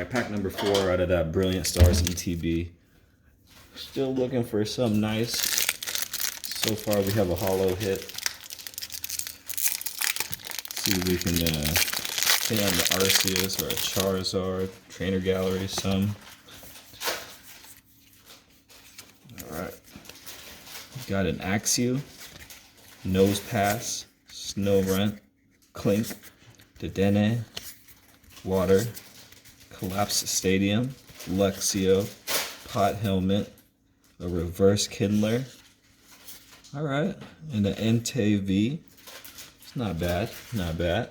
right, pack number 4 out of that Brilliant Stars ETB. Still looking for something nice. So far we have a holo hit. See if we can hit on the Arceus or a Charizard, Trainer Gallery, some. Alright. Got an Axew, Nose Pass, Snorunt, Clink, Dedenne, Water, Collapse Stadium, Luxio, Pot Helmet, a Reverse Kindler. Alright, and an NTV. It's not bad, not bad.